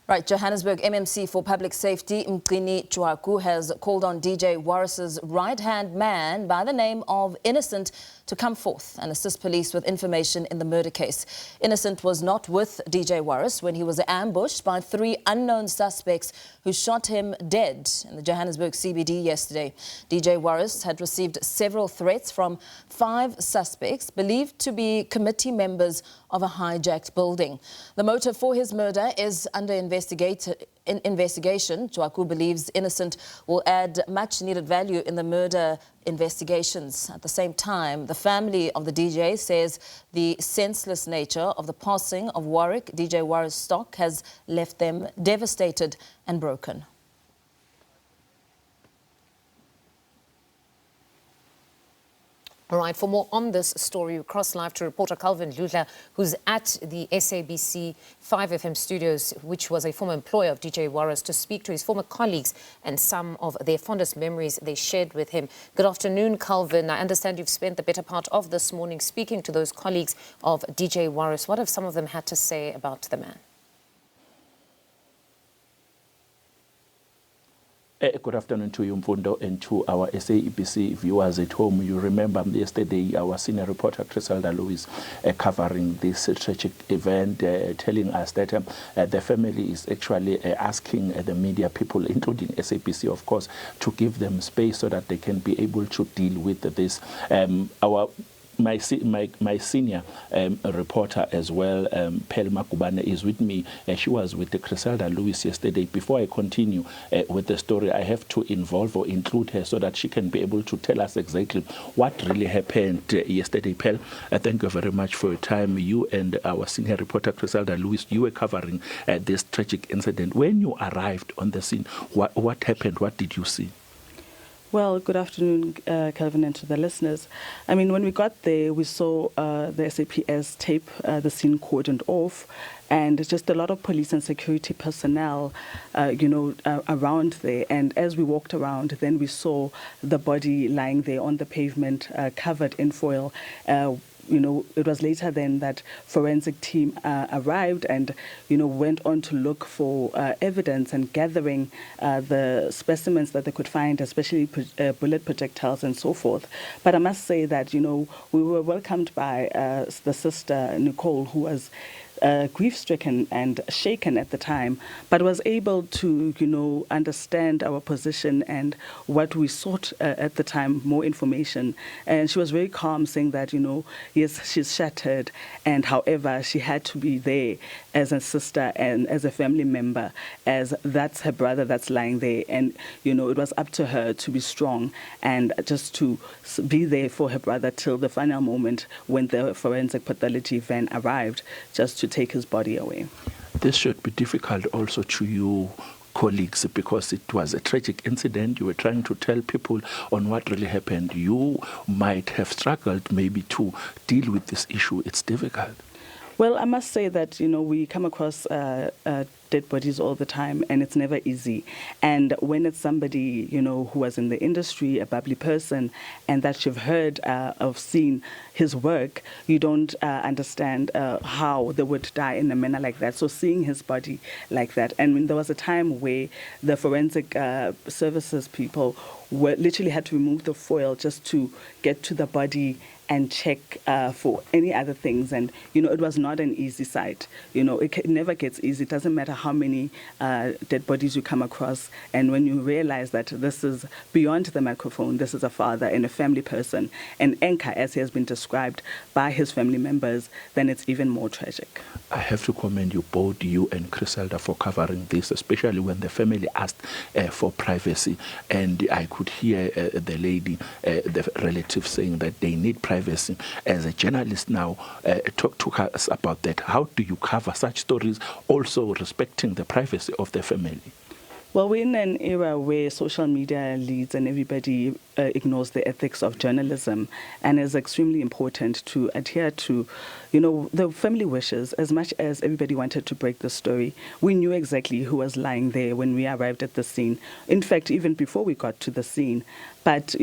Right, Johannesburg MMC for Public Safety, Mgcini Tshwaku, has called on DJ Warras' right-hand man by the name of Innocent to come forth and assist police with information in the murder case. Innocent was not with DJ Warras when he was ambushed by 3 unknown suspects who shot him dead in the Johannesburg CBD yesterday. DJ Warras had received several threats from 5 suspects believed to be committee members of a hijacked building. The motive for his murder is under investigation. Tshwaku believes Innocent will add much needed value in the murder investigations. At the same time, the family of the DJ says the senseless nature of the passing of DJ Warras' stock has left them devastated and broken. All right, for more on this story, we cross live to reporter Calvin Dludla, who's at the SABC 5FM studios, which was a former employer of DJ Warras, to speak to his former colleagues and some of their fondest memories they shared with him. Good afternoon, Calvin. I understand you've spent the better part of this morning speaking to those colleagues of DJ Warras. What have some of them had to say about the man? Good afternoon to you, Mfundo, and to our SABC viewers at home. You remember yesterday our senior reporter, Lewis, covering this tragic event, telling us that the family is actually asking the media people, including SABC, of course, to give them space so that they can be able to deal with this. My senior reporter as well, Pel Makubane, is with me. She was with the Lewis yesterday. Before I continue with the story, I have to involve or include her so that she can be able to tell us exactly what really happened yesterday. Pel, thank you very much for your time. You and our senior reporter, Lewis, you were covering this tragic incident. When you arrived on the scene, what happened? What did you see? Well, good afternoon, Calvin, and to the listeners. I mean, when we got there, we saw the SAPS tape, the scene cordoned off, and just a lot of police and security personnel, around there. And as we walked around, then we saw the body lying there on the pavement, covered in foil. It was later then that forensic team arrived and, went on to look for evidence and gathering the specimens that they could find, especially bullet projectiles and so forth. But I must say that, we were welcomed by the sister, Nicole, who was grief-stricken and shaken at the time, but was able to, understand our position and what we sought at the time, more information. And she was very calm, saying that, yes, she's shattered, and however, she had to be there as a sister and as a family member, as that's her brother that's lying there. And, it was up to her to be strong and just to be there for her brother till the final moment when the forensic pathology van arrived, just to take his body away. This should be difficult also to you colleagues, because it was a tragic incident. You were trying to tell people on what really happened. You might have struggled maybe to deal with this issue. It's difficult. Well, I must say that, we come across dead bodies all the time, and it's never easy. And when it's somebody, who was in the industry, a bubbly person, and that you've heard of, seen his work, you don't understand how they would die in a manner like that. So seeing his body like that, and when there was a time where the forensic services people literally had to remove the foil just to get to the body and check for any other things. And, it was not an easy sight. It never gets easy. It doesn't matter how many dead bodies you come across. And when you realize that this is beyond the microphone, this is a father and a family person, an anchor, as he has been described by his family members, then it's even more tragic. I have to commend you, both you and Criselda, for covering this, especially when the family asked for privacy. And I could hear the lady, the relative, saying that they need privacy. As a journalist now, talk to us about that. How do you cover such stories, also respecting the privacy of the family? Well, we're in an era where social media leads and everybody ignores the ethics of journalism, and it's extremely important to adhere to, the family wishes. As much as everybody wanted to break the story, we knew exactly who was lying there when we arrived at the scene. In fact, even before we got to the scene. But,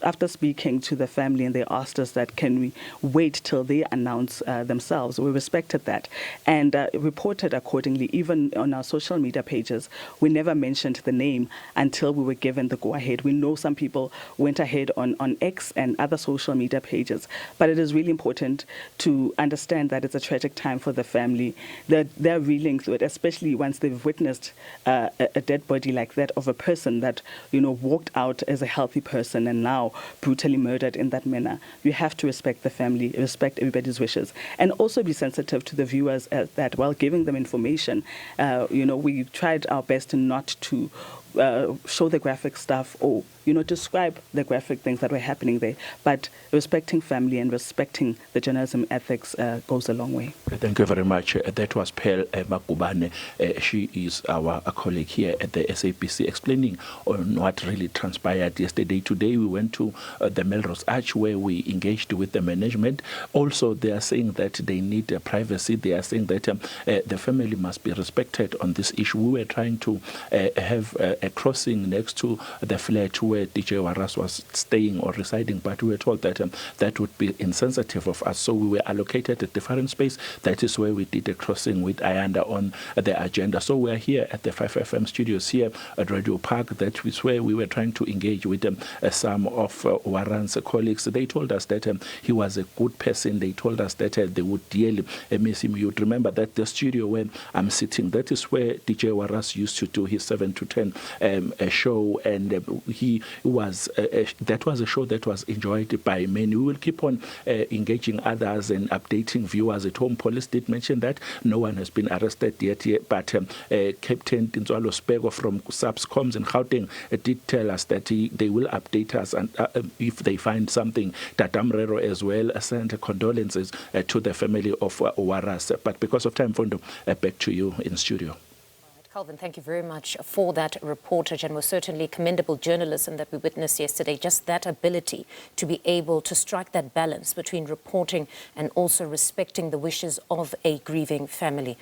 after speaking to the family, and they asked us that, can we wait till they announce themselves? We respected that and reported accordingly. Even on our social media pages, we never mentioned the name until we were given the go-ahead. We know some people went ahead on X and other social media pages, but it is really important to understand that it's a tragic time for the family. They're reeling through it, especially once they've witnessed a dead body like that of a person that, walked out as a healthy person and now brutally murdered in that manner. You have to respect the family, respect everybody's wishes, and also be sensitive to the viewers that while giving them information, we tried our best not to show the graphic stuff or describe the graphic things that were happening there, but respecting family and respecting the journalism ethics goes a long way. Thank you very much. That was Pearl Magubane. She is our colleague here at the SABC, explaining on what really transpired yesterday. Today we went to the Melrose Arch, where we engaged with the management. Also, they are saying that they need privacy. They are saying that the family must be respected on this issue. We were trying to have a crossing next to the flat where DJ Warras was staying or residing, but we were told that that would be insensitive of us. So we were allocated a different space. That is where we did a crossing with Ayanda on the agenda. So we're here at the 5FM studios here at Radio Park. That is where we were trying to engage with some of Warran's colleagues. They told us that he was a good person. They told us that they would dearly miss him. You'd remember that the studio where I'm sitting, that is where DJ Warras used to do his 7 to 10 show, and that was a show that was enjoyed by many. We will keep on engaging others and updating viewers at home. Police did mention that no one has been arrested yet, but Captain Tinzwalo Spego from SABC in Gauteng did tell us that they will update us, and if they find something. Tata Mrero as well sent condolences to the family of Warras. But because of time, Fondo, back to you in studio. Calvin, thank you very much for that reportage, and was certainly commendable journalism that we witnessed yesterday, just that ability to be able to strike that balance between reporting and also respecting the wishes of a grieving family.